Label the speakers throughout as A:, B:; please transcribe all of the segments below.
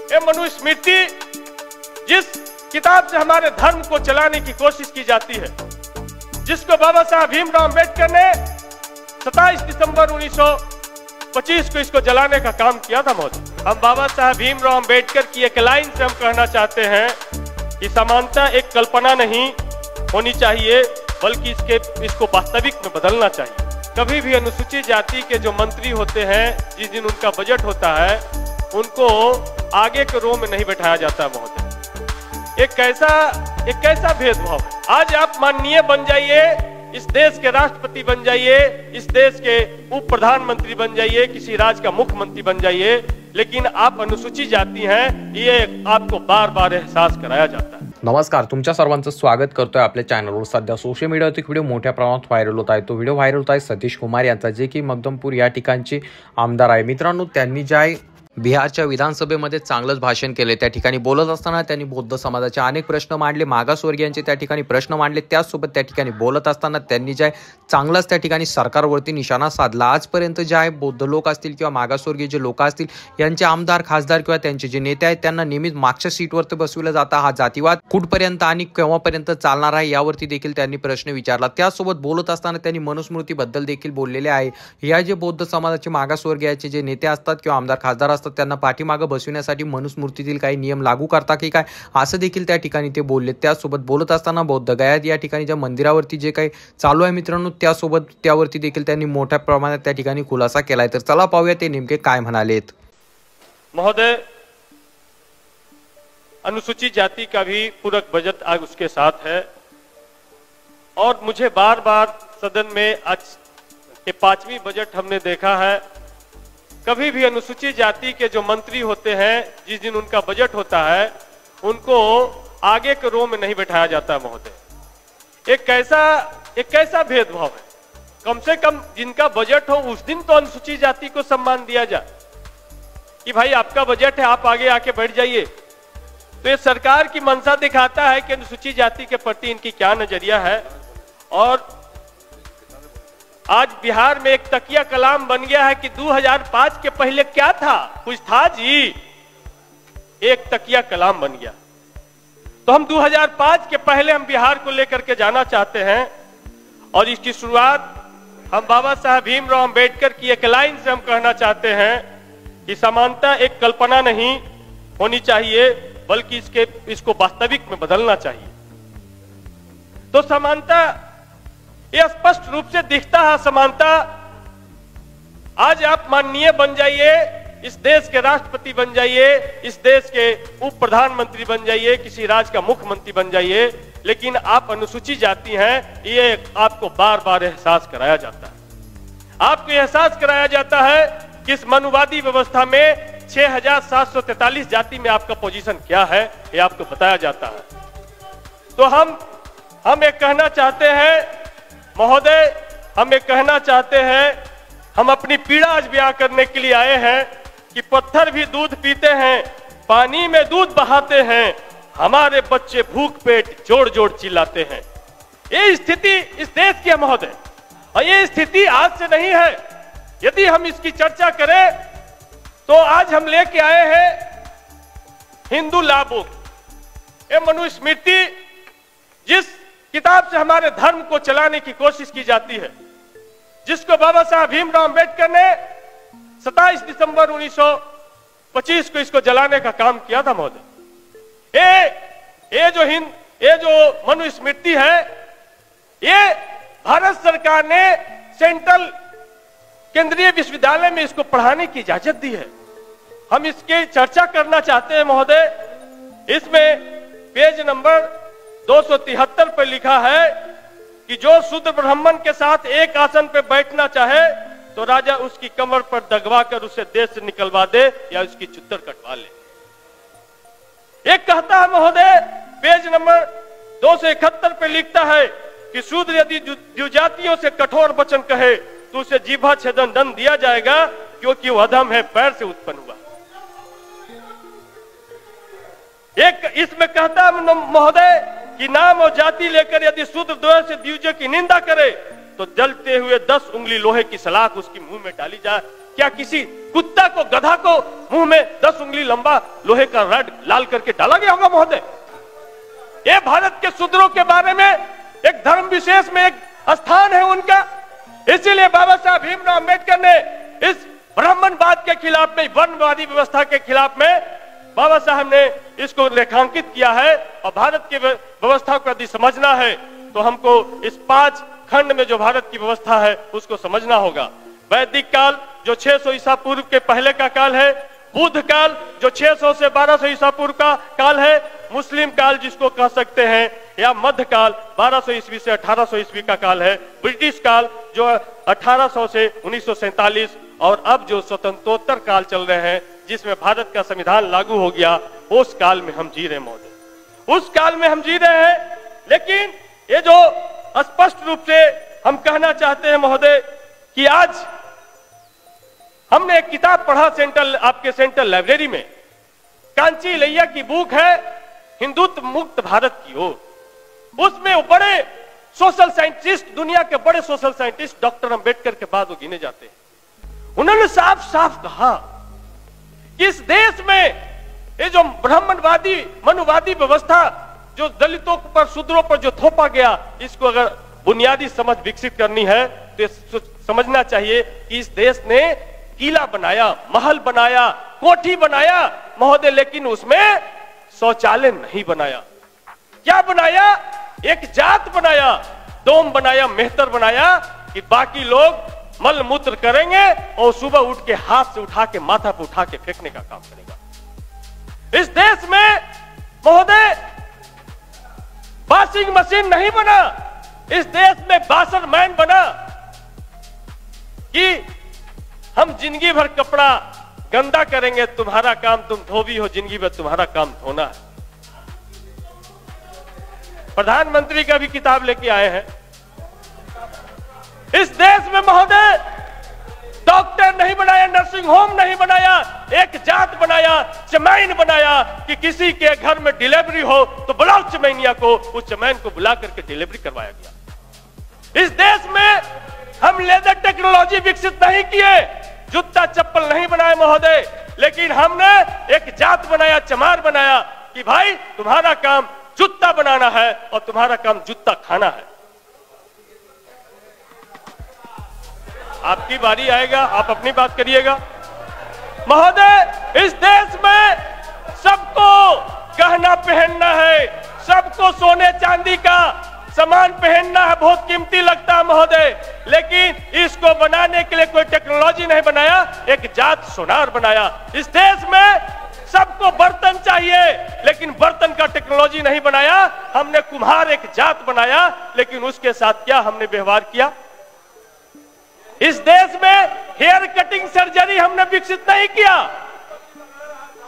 A: ये मनुस्मृति जिस किताब से हमारे धर्म को चलाने की कोशिश की जाती है, जिसको बाबा साहब भीमराव अंबेडकर ने 27 दिसंबर 1925 को इसको जलाने का काम किया था महोदय। हम बाबा साहब भीमराव अंबेडकर की एक लाइन से हम कहना चाहते हैं कि समानता एक कल्पना नहीं होनी चाहिए, बल्कि इसको वास्तविक में बदलना चाहिए। कभी भी अनुसूचित जाति के जो मंत्री होते हैं, जिस दिन उनका बजट होता है, उनको आगे के रो में नहीं बैठाया जाता महोदय। एक कैसा भेदभाव है। आज आप माननीय बन जाइए, इस देश के राष्ट्रपति बन जाइए, इस देश के उप प्रधानमंत्री बन जाइए, किसी राज्य का मुख्यमंत्री बन जाइए, लेकिन आप अनुसूचित जाति हैं, ये आपको बार बार एहसास कराया जाता है।
B: नमस्कार, तुमच्या सर्वांचं स्वागत करतोय आपल्या चॅनलवर। सध्या सोशल मीडियावरती व्हिडिओ मोठ्या प्रमाणात व्हायरल होत आहे। तो व्हिडिओ व्हायरल होत आहे सतीश कुमार यांचा, जे की मगदमपूर या ठिकाणचे आमदार आहे। मित्रांनो, त्यांनी ज्या बिहारच्या विधानसभेमध्ये चांगलंच भाषण केले। त्या ठिकाणी बोलत असताना त्यांनी बौद्ध समाजाचे अनेक प्रश्न मांडले, मागासवर्गीयांचे त्या ठिकाणी प्रश्न मांडले। त्याचसोबत त्या ठिकाणी बोलत असताना त्यांनी ज्या चांगलाच त्या ठिकाणी सरकारवरती निशाणा साधला। आजपर्यंत जे आहे बौद्ध लोक असतील किंवा मागासवर्गीय जे लोक असतील, यांचे आमदार, खासदार किंवा त्यांचे जे नेते आहेत, त्यांना नेहमीच मागच्या सीटवरती बसविलं जातं। हा जातीवाद कुठपर्यंत आणि केव्हापर्यंत चालणार आहे, यावरती देखील त्यांनी प्रश्न विचारला। त्यासोबत बोलत असताना त्यांनी मनुस्मृतीबद्दल देखील बोललेले आहे। या जे बौद्ध समाजाचे मागासवर्गीयाचे जे नेते असतात किंवा आमदार, खासदार असतात, त्यांना पाठीमागे बसविण्यासाठी मनुस्मृतीतील काही नियम लागू करता की काय, असं देखील त्या ठिकाणी ते बोलले। त्यासोबत बोलत असताना बौद्ध गया या ठिकाणी ज्या मंदिरावरती जे काही चालू आहे मित्रांनो, त्यासोबत त्यावरती देखील त्यांनी मोठ्या प्रमाणात त्या ठिकाणी खुलासा केलाय। तर चला पाहूया ते नेमके काय म्हणालेत।
A: महोदय, अनुसूचित जाति का भी पूरक बजट आज उसके साथ है, और मुझे बार बार सदन में आज के 5वीं बजट हमने देखा है। कभी भी अनुसूचित जाति के जो मंत्री होते हैं, जिस दिन उनका बजट होता है, उनको आगे के रो में नहीं बैठाया जाता महोदय। एक कैसा भेदभाव है। कम से कम जिनका बजट हो उस दिन तो अनुसूचित जाति को सम्मान दिया जाए कि भाई आपका बजट है, आप आगे आके बैठ जाइए। तो ये सरकार की मंशा दिखाता है कि अनुसूचित जाति के प्रति इनकी क्या नजरिया है। और आज बिहार में एक तकिया कलाम बन गया है कि 2005 के पहले क्या था, कुछ था जी, एक तकिया कलाम बन गया। तो हम 2005 के पहले हम बिहार को लेकर के जाना चाहते हैं, और इसकी शुरुआत हम बाबा साहब भीमराव अंबेडकर की एक लाइन से हम कहना चाहते हैं कि समानता एक कल्पना नहीं होनी चाहिए, बल्कि इसको वास्तविक में बदलना चाहिए। तो समानता ये स्पष्ट रूप से दिखता है। समानता, आज आप माननीय बन जाइए, इस देश के राष्ट्रपति बन जाइए, इस देश के उप प्रधानमंत्री बन जाइए, किसी राज्य का मुख्यमंत्री बन जाइए, लेकिन आप अनुसूचित जाति हैं, ये आपको बार बार एहसास कराया जाता है। आपको एहसास कराया जाता है कि इस मनुवादी व्यवस्था में 6743 जाति में आपका पोजीशन क्या है, ये आपको बताया जाता है। तो हम एक कहना चाहते हैं महोदय, हम एक कहना चाहते हैं, हम अपनी पीड़ा आज बयां करने के लिए आए हैं कि पत्थर भी दूध पीते हैं, पानी में दूध बहाते हैं, हमारे बच्चे भूख पेट जोड़ जोड़ चिल्लाते हैं। ये स्थिति इस देश की है महोदय, और ये स्थिति आज से नहीं है। यदि हम इसकी चर्चा करें तो आज हम लेके आए हैं हिंदू लॉ बुक, ये मनुस्मृति जिस किताब से हमारे धर्म को चलाने की कोशिश की जाती है, जिसको बाबा साहब भीमराव अंबेडकर ने 27 दिसंबर 1925 को इसको जलाने का काम किया था महोदय। ये जो मनुस्मृति है, ये भारत सरकार ने सेंट्रल केंद्रीय विश्वविद्यालय में इसको पढ़ाने की इजाजत दी है। हम इसकी चर्चा करना चाहते हैं महोदय। इसमें पेज नंबर 273 पर लिखा है कि जो शूद्र ब्राह्मण के साथ एक आसन पर बैठना चाहे तो राजा उसकी कमर पर दगवा कर उसे देश से निकलवा दे या उसकी चुत्तर कटवा ले। एक कहता है महोदय, पेज नंबर 271 पे लिखता है कि शूद्र यदि द्विजातियों से कठोर वचन कहे तो उसे जीभा छेदन दंड दिया जाएगा, क्योंकि वह अधम है, पैर से उत्पन्न हुआ। एक इसमें कहता है महोदय कि नाम और जाति लेकर यदि शूद्र द्वय से द्विज की निंदा करे तो जलते हुए 10 उंगली लोहे की सलाख उसकी मुंह में डाली जाए। क्या किसी कुत्ता को, गधा को मुंह में 10 उंगली लंबा लोहे का रड लाल करके डाला गया होगा महोदय? ये भारत के शूद्रों के बारे में एक धर्म विशेष में एक स्थान है उनका। इसीलिए बाबा साहब भीमराव अम्बेडकर ने इस ब्राह्मणवाद के खिलाफ में, वर्णवादी व्यवस्था के खिलाफ में बाबा साहब ने इसको रेखांकित किया है। और भारत की व्यवस्था को यदि समझना है तो हमको इस 5 खंड में जो भारत की व्यवस्था है उसको समझना होगा। वैदिक काल जो 600 ईसा पूर्व के पहले का काल है, बुद्ध काल जो 600 से 1200 ईसा पूर्व का काल है, मुस्लिम काल जिसको कह सकते हैं, या मध्य काल 1200 ईस्वी से 1800 ईस्वी का काल है, ब्रिटिश काल जो 1800 से 1947, और अब जो स्वतंत्रोत्तर काल चल रहे हैं जिसमें भारत का संविधान लागू हो गया, उस काल में हम जी रहे महोदय, उस काल में हम जी रहे हैं। लेकिन ये जो स्पष्ट रूप से हम कहना चाहते हैं महोदय कि आज हमने एक किताब पढ़ा आपके सेंट्रल लाइब्रेरी में, कांची लैया की बुक है हिंदुत्व मुक्त भारत की ओर। उसमें वो बड़े सोशल साइंटिस्ट, दुनिया के बड़े सोशल साइंटिस्ट डॉक्टर अंबेडकर के बाद वो गिने जाते हैं। उन्होंने साफ साफ कहा कि इस देश में ये जो ब्राह्मणवादी मनुवादी व्यवस्था जो दलितों पर, शूद्रों पर जो थोपा गया, इसको अगर बुनियादी समझ विकसित करनी है तो समझना चाहिए कि इस देश ने किला बनाया, महल बनाया, कोठी बनाया महोदय, लेकिन उसमें शौचालय नहीं बनाया। क्या बनाया? एक जात बनाया, डोम बनाया, मेहतर बनाया कि बाकी लोग मल मूत्र करेंगे और सुबह उठ के हाथ से उठा के माथा पे उठा के फेंकने का काम करेगा। इस देश में महोदय वॉशिंग मशीन नहीं बना, इस देश में बासर मैन बना कि हम जिंदगी भर कपड़ा गंदा करेंगे, तुम्हारा काम, तुम धोबी हो, जिंदगी भर तुम्हारा काम धोना है। प्रधानमंत्री का भी किताब लेके आए हैं। इस देश में महोदय डॉक्टर नहीं बनाया, नर्सिंग होम नहीं बनाया, एक जात बनाया, चमैन बनाया कि किसी के घर में डिलीवरी हो तो बुलाओ चमैनिया को, उस चमैन को बुला करके डिलीवरी करवाया गया। इस देश में हम लेजर टेक्नोलॉजी विकसित नहीं किए, जूता चप्पल नहीं बनाए महोदय, लेकिन हमने एक जात बनाया, चमार बनाया कि भाई तुम्हारा काम जूता बनाना है और तुम्हारा काम जूता खाना है। आपकी बारी आएगा, आप अपनी बात करिएगा। महोदय इस देश में सबको गहना पहनना है, सबको सोने चांदी का सामान पहनना है, बहुत कीमती लगता है महोदय, लेकिन इसको बनाने के लिए कोई टेक्नोलॉजी नहीं बनाया, एक जात सोनार बनाया। इस देश में सबको बर्तन चाहिए, लेकिन बर्तन का टेक्नोलॉजी नहीं बनाया, हमने कुम्हार एक जात बनाया, लेकिन उसके साथ क्या हमने व्यवहार किया। इस देश में हेयर कटिंग सर्जरी हमने विकसित नहीं किया,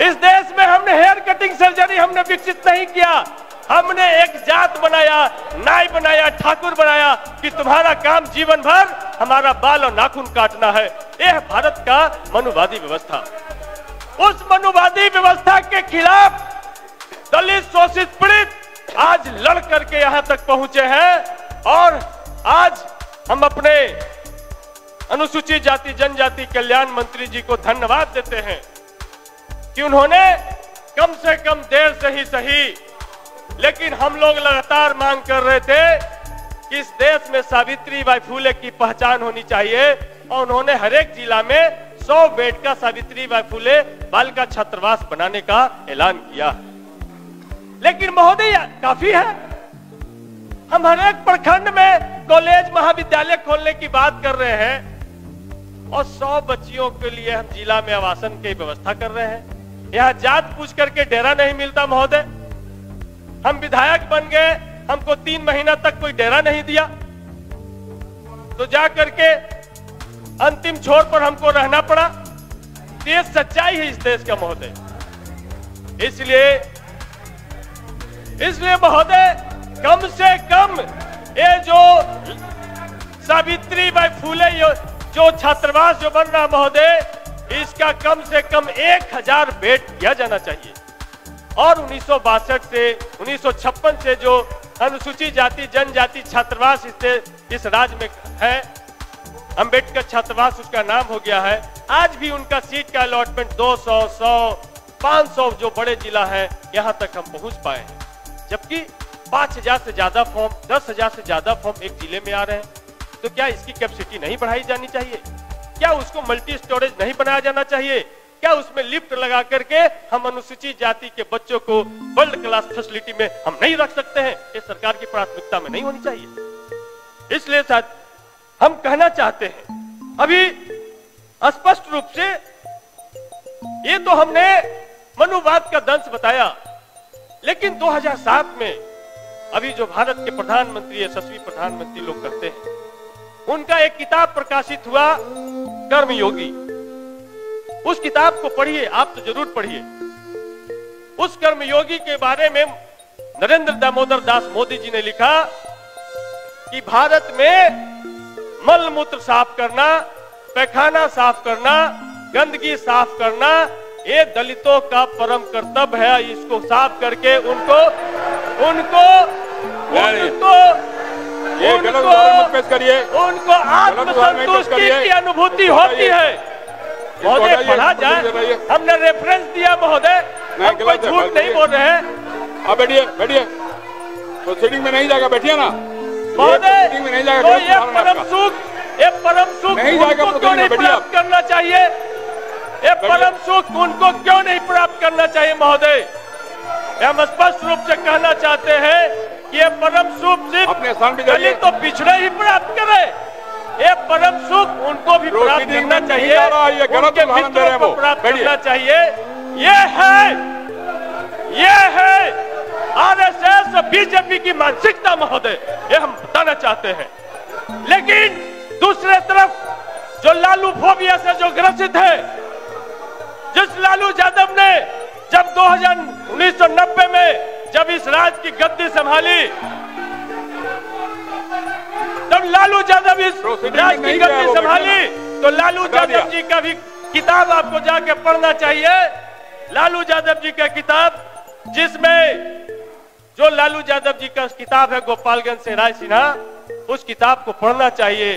A: इस देश में हमने हेयर कटिंग सर्जरी हमने विकसित नहीं किया, हमने एक जात बनाया, नाई बनाया, ठाकुर बनाया कि तुम्हारा काम जीवन भर हमारा बाल और नाखून काटना है। यह भारत का मनुवादी व्यवस्था। उस मनुवादी व्यवस्था के खिलाफ दलित, शोषित, पीड़ित आज लड़ करके यहां तक पहुंचे हैं। और आज हम अपने अनुसूचित जाति जनजाति कल्याण मंत्री जी को धन्यवाद देते हैं कि उन्होंने कम से कम देर से ही सही, लेकिन हम लोग लगातार मांग कर रहे थे कि इस देश में सावित्रीबाई फुले की पहचान होनी चाहिए, और उन्होंने हर एक जिला में 100 बेड का सावित्रीबाई फुले बालिका छात्रावास बनाने का ऐलान किया। लेकिन महोदय काफी है, हम हर एक प्रखंड में कॉलेज महाविद्यालय खोलने की बात कर रहे हैं और 100 बच्चियों के लिए हम जिला में आवासन की व्यवस्था कर रहे हैं। यहाँ जात पूछ करके डेरा नहीं मिलता महोदय। हम विधायक बन गए, हमको 3 महीना तक कोई डेरा नहीं दिया, तो जा करके अंतिम छोर पर हमको रहना पड़ा। ये सच्चाई है इस देश का महोदय। इसलिए महोदय कम से कम ये जो सावित्रीबाई फुले जो छात्रावास जो बन रहा महोदय, इसका कम से कम 1000 बेड किया जाना चाहिए। और 1962 से 1956 से जो अनुसूचित जाति जनजाति छात्रावास इस राज्य में है, अंबेडकर छात्रावास उसका नाम हो गया है। आज भी उनका सीट का अलॉटमेंट 200, 100, 500 जो बड़े जिला है यहाँ तक हम पहुंच पाए हैं, जबकि 5000 से ज्यादा फॉर्म, 10,000 से ज्यादा फॉर्म एक जिले में आ रहे हैं। तो क्या इसकी कैपेसिटी नहीं बढ़ाई जानी चाहिए? क्या उसको मल्टी स्टोरेज नहीं बनाया जाना चाहिए? क्या उसमें लिफ्ट लगा करके हम अनुसूचित जाति के बच्चों को वर्ल्ड क्लास फैसिलिटी में हम नहीं रख सकते हैं? ये सरकार की प्राथमिकता में नहीं होनी चाहिए। इसलिए साथ हम कहना चाहते हैं, अभी स्पष्ट रूप से ये तो हमने मनुवाद का दंश बताया, लेकिन 2007 में अभी जो भारत के प्रधानमंत्री, यशस्वी प्रधानमंत्री लोग कहते हैं, उनका एक किताब प्रकाशित हुआ, कर्मयोगी। उस किताब को पढ़िए, आप तो जरूर पढ़िए। उस कर्मयोगी के बारे में नरेंद्र दामोदर दास मोदी जी ने लिखा कि भारत में मल मूत्र साफ करना, पैखाना साफ करना, गंदगी साफ करना, ये दलितों का परम कर्तव्य है। इसको साफ करके उनको आत्मसंतुष्टि की अनुभूति होती है। महोदय पढ़ा जाए, हमने रेफरेंस दिया महोदय, हम कोई झूठ नहीं बोल रहे हैं।
C: आप बैठिए, बैठिए, तो सीटिंग में नहीं जाएगा, बैठिए ना
A: महोदय।
C: सीटिंग में नहीं जाएगा,
A: तो ये परम सुख उनको क्यों नहीं प्राप्त करना चाहिए? ये परम सुख उनको क्यों नहीं प्राप्त करना चाहिए महोदय? हम स्पष्ट रूप से कहना चाहते हैं कि ये परम सुख सिर्फ दलित तो पिछड़े ही प्राप्त करे। ये परम सुख उनको भी प्राप्त करना चाहिए, उनके मित्रों को प्राप्त करना चाहिए। ये है आरएसएस और बीजेपी की मानसिकता महोदय, ये हम बताना चाहते हैं। लेकिन दूसरे तरफ जो लालू फोबिया से जो ग्रसित है, जिस लालू यादव ने जब 1990 में जब इस राज्य की गद्दी संभाली, तब लालू यादव इस राज्य की गद्दी संभाली, तो लालू यादव जी का भी किताब आपको जाके पढ़ना चाहिए। लालू यादव जी का किताब, जिसमें जो लालू यादव जी का किताब है गोपालगंज से राय सिन्हा, उस किताब को पढ़ना चाहिए।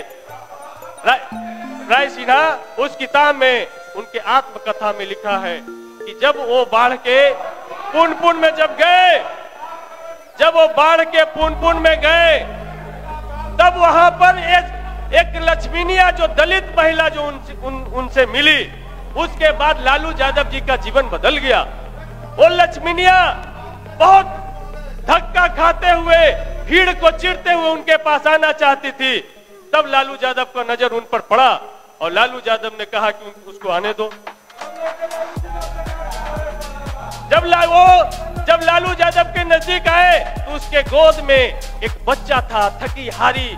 A: राय सिन्हा उस किताब में उनके आत्मकथा में लिखा है कि जब वो बाढ़ के पुनपुन में जब वो बाढ़ के पुनपुन में गए, तब वहां पर एक लक्ष्मीनिया जो दलित महिला जो उनसे मिली, उसके बाद लालू यादव जी का जीवन बदल गया। वो लक्ष्मीनिया बहुत धक्का खाते हुए, भीड़ को चिरते हुए उनके पास आना चाहती थी। तब लालू यादव का नजर उन पर पड़ा और लालू यादव ने कहा कि उसको आने दो। जब लालू यादव के नजदीक आए तो उसके गोद में एक बच्चा था, थकी हारी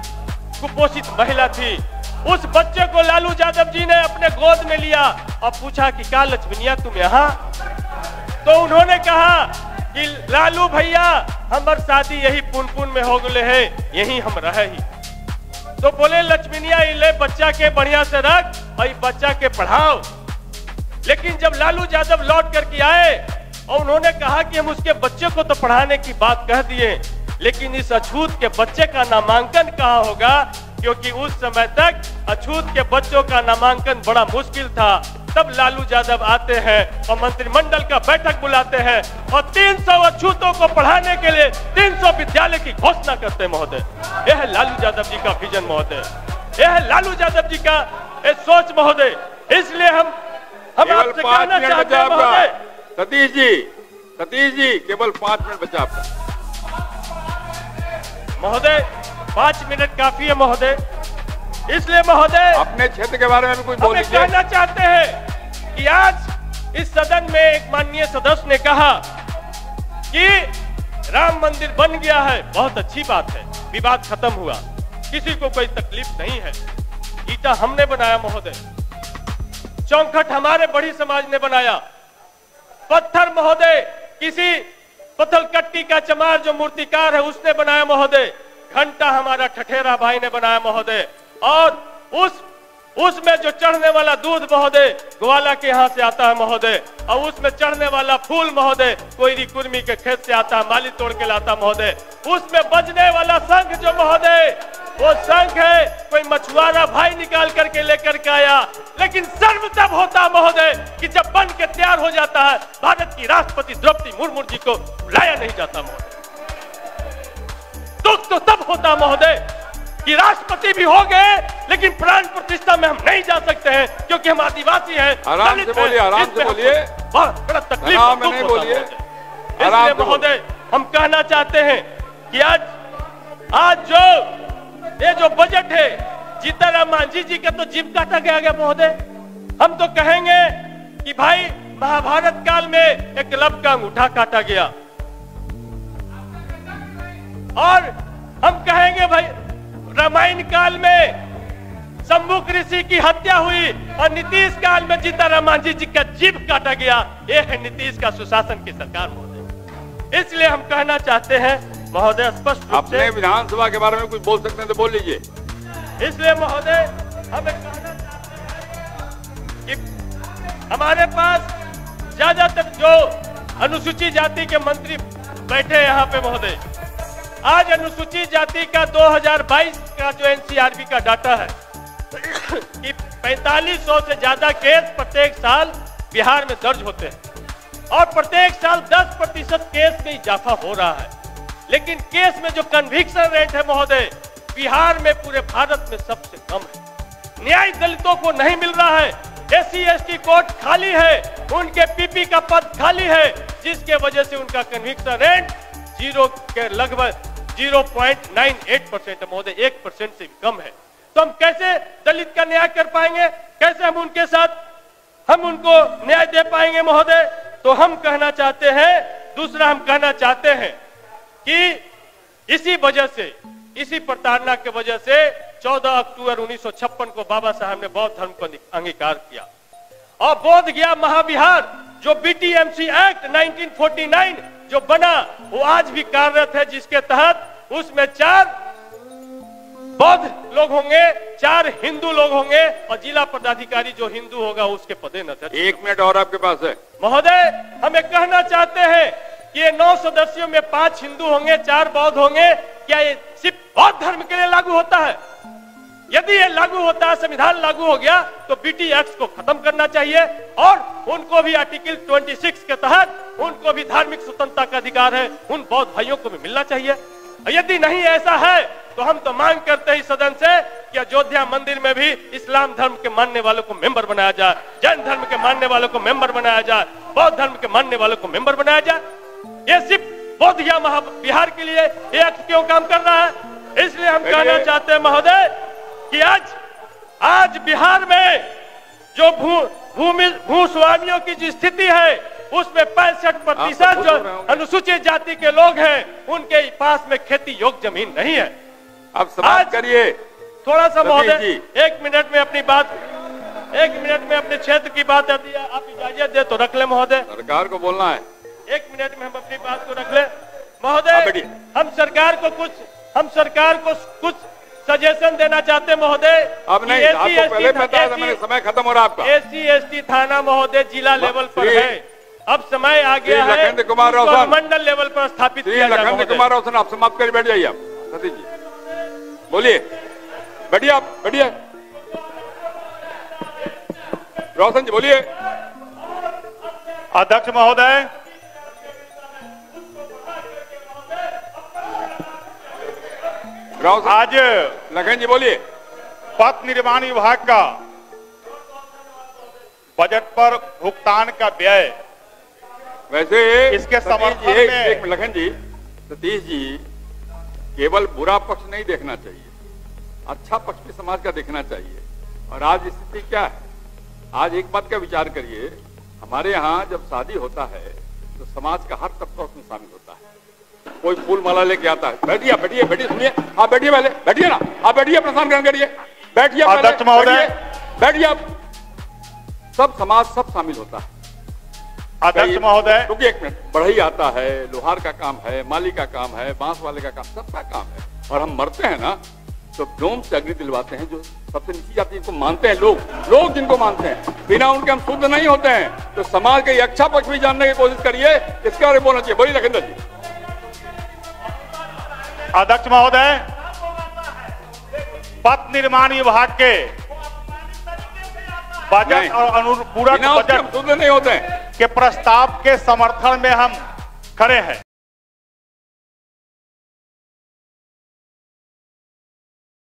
A: कुपोषित महिला थी। उस बच्चे को लालू यादव जी ने अपने गोद में लिया और पूछा कि क्या लक्ष्मणिया तुम यहाँ? तो उन्होंने कहा कि लालू भैया, हमार शादी यही पुनपुन में हो गए है, यही हम रहे ही। तो बोले लक्ष्मणिया, ले बच्चा के बढ़िया से रख और बच्चा के पढ़ाओ। लेकिन जब लालू यादव लौट करके आए और उन्होंने कहा कि हम उसके बच्चे को तो पढ़ाने की बात कह दिए, लेकिन इस अछूत के बच्चे का नामांकन कहाँ होगा? क्योंकि उस समय तक अछूत के बच्चों का नामांकन बड़ा मुश्किल था। तब लालू यादव आते हैं और मंत्रिमंडल का बैठक बुलाते हैं और 300 अछूतों को पढ़ाने के लिए 300 विद्यालय की घोषणा करते हैं महोदय। यह है लालू यादव जी का विजन महोदय, यह है लालू यादव जी का सोच महोदय। इसलिए हम आपसे कहना चाहते हैं महोदय।
C: सतीश जी केवल 5 मिनट बचा आपका
A: महोदय। 5 मिनट काफी है महोदय। इसलिए महोदय
C: अपने क्षेत्र के बारे में भी कुछ बोल लीजिए।
A: कहना चाहते हैं कि आज इस सदन में एक माननीय सदस्य ने कहा कि राम मंदिर बन गया है, बहुत अच्छी बात है, विवाद खत्म हुआ, किसी को कोई तकलीफ नहीं है। ईटा हमने बनाया महोदय, चौखट हमारे बड़ी समाज ने बनाया, पत्थर महोदय किसी पत्थलकट्टी का चमार जो मूर्तिकार है उसने बनाया महोदय, घंटा हमारा ठठेरा भाई ने बनाया महोदय, और उसमें जो चढ़ने वाला दूध महोदय ग्वाला के यहाँ से आता है महोदय, और उसमें चढ़ने वाला फूल महोदय कोयरी कुर्मी के खेत से आता है, माली तोड़ के लाता महोदय, उसमें बजने वाला शंख जो महोदय वो शंख है कोई मछुआरा भाई निकाल करके लेकर के आया, लेकिन सर्व तब होता महोदय कि जब बन के तैयार हो जाता है भारत की राष्ट्रपति द्रौपदी मुर्मू जी को बुलाया नहीं जाता महोदय। दुख तो तब होता महोदय कि राष्ट्रपति भी हो गए लेकिन प्राण प्रतिष्ठा में हम नहीं जा सकते हैं क्योंकि हम आदिवासी हैं।
C: आराम से बोलिए, आराम से बोलिए,
A: बड़ा तकलीफ
C: नहीं बोलिए।
A: इसलिए महोदय हम कहना चाहते हैं कि आज जो बजट है जीतनराम मांझी जी का तो जीभ काटा गया महोदय। हम तो कहेंगे कि भाई महाभारत काल में एकलव्य का अंगूठा काटा गया, और हम कहेंगे भाई रामायण काल में शंभुक ऋषि की हत्या हुई और नीतीश काल में जीतनराम मांझी जी का जीभ काटा गया। ये है नीतीश का सुशासन की सरकार महोदय। इसलिए हम कहना चाहते हैं महोदय स्पष्ट रूप से,
C: अपने विधानसभा के बारे में कुछ बोल सकते हैं तो बोल लीजिए।
A: इसलिए महोदय हमें कहना चाहते हैं कि हमारे पास ज्यादातर जो अनुसूचित जाति के मंत्री बैठे हैं यहाँ पे महोदय, आज अनुसूचित जाति का 2022 का जो एनसीआरबी का डाटा है कि 4500 से ज्यादा केस प्रत्येक साल बिहार में दर्ज होते हैं और प्रत्येक साल 10% केस में इजाफा हो रहा है, लेकिन केस में जो कन्विक्शन रेट है महोदय बिहार में पूरे भारत में सबसे कम है। न्याय दलितों को नहीं मिल रहा है, SC/ST कोर्ट खाली है, उनके पीपी का पद खाली है, जिसके वजह से उनका कन्विक्शन रेट जीरो के लगभग 0.98% महोदय, 1% से भी कम है। तो हम कैसे दलित का न्याय कर पाएंगे, कैसे हम उनके साथ हम उनको न्याय दे पाएंगे महोदय? तो हम कहना चाहते हैं, दूसरा हम कहना चाहते हैं कि इसी वजह से, इसी प्रताड़ना के वजह से 14 अक्टूबर 1956 को बाबा साहब ने बौद्ध धर्म को अंगीकार किया और बोध गया महाविहार जो BTMC एक्ट 1949 जो बना वो आज भी कार्यरत है, जिसके तहत उसमें 4 बौद्ध लोग होंगे, 4 हिंदू लोग होंगे और जिला पदाधिकारी जो हिंदू होगा उसके पदे न थे।
C: 1 मिनट और आपके पास है
A: महोदय। हमें कहना चाहते हैं कि ये 9 सदस्यों में 5 हिंदू होंगे, 4 बौद्ध होंगे। क्या ये सिर्फ बौद्ध धर्म के लिए लागू होता है? यदि ये लागू होता है, संविधान लागू हो गया तो BT एक्ट को खत्म करना चाहिए और उनको भी आर्टिकल 26 के तहत उनको भी धार्मिक स्वतंत्रता का अधिकार है, उन बौद्ध भाइयों को भी मिलना चाहिए। यदि नहीं ऐसा है तो हम तो मांग करते हैं सदन से कि अयोध्या मंदिर में भी इस्लाम धर्म के मानने वालों को मेंबर बनाया जाए, जैन धर्म के मानने वालों को मेंबर बनाया जाए, बौद्ध धर्म के मानने वालों को मेंबर बनाया जाए। ये सिर्फ बोध गया बिहार के लिए ये एक्ट क्यों काम कर रहा है? इसलिए हम कहना चाहते हैं महोदय कि आज बिहार में जो भूस्वामियों की जो स्थिति है उसमें 65% जो अनुसूचित जाति के लोग हैं उनके पास में खेती योग्य जमीन नहीं है।
C: अब समाप्त करिए
A: थोड़ा सा महोदय, 1 मिनट में अपनी बात, 1 मिनट में अपने क्षेत्र की बात यदि आप इजाजत दे तो रख ले महोदय।
C: सरकार को बोलना है,
A: 1 मिनट में हम अपनी बात को रख ले महोदय। हम सरकार को कुछ सजेशन देना चाहते हैं महोदय।
C: अब नहीं, आपको पहले बताया था मैंने, समय खत्म हो रहा आपका।
A: SC/ST थाना महोदय जिला लेवल पर है, अब समय आ गया है
C: लखनदेव कुमार राव साहब
A: मंडल लेवल पर स्थापित किया जाए।
C: लखनदेव कुमार राव साहब आप समाप्त कर बैठ जाइए। आप सतीश जी बोलिए, बैठिए, आप बैठिए। रोशन जी बोलिए।
D: अध्यक्ष महोदय, आज
C: लखन जी बोलिए।
D: पथ निर्माण विभाग का बजट पर भुगतान का व्यय,
C: वैसे
D: इसके समर्थन में
C: लखन जी, सतीश जी, केवल बुरा पक्ष नहीं देखना चाहिए, अच्छा पक्ष भी समाज का देखना चाहिए। और आज स्थिति क्या है? आज एक बात का विचार करिए, हमारे यहाँ जब शादी होता है तो समाज का हर तबका उसमें शामिल होता है। कोई फूल माला लेके आता है, बैठिए बैठिए बैठिए, सुनिए, आप बैठिए, पहले बैठिए ना, आप बैठिए, प्रस्थान ग्रहण करिए, बैठिए
D: अध्यक्ष महोदय,
C: बैठिए आप। सब समाज सब शामिल होता है।
D: अध्यक्ष महोदय,
C: रुकिए 1 मिनट। बढ़ई आता है, लोहार का काम है, माली का काम है, बांस वाले का काम, सबका काम है। और हम मरते हैं ना तो डोम से अग्नि दिलवाते हैं, जो सबसे नीची जाति जिनको मानते हैं, लोग जिनको मानते हैं, बिना उनके हम शुद्ध नहीं होते हैं। तो समाज के अच्छा पक्ष भी जानने की कोशिश करिए, इसका बारे में बोलना चाहिए। बोलिए लखनदर जी।
D: अध्यक्ष महोदय, पथ निर्माण विभाग के बजट और अनुपूरक बजट
C: नहीं होते हैं
D: के प्रस्ताव के समर्थन में हम खड़े हैं।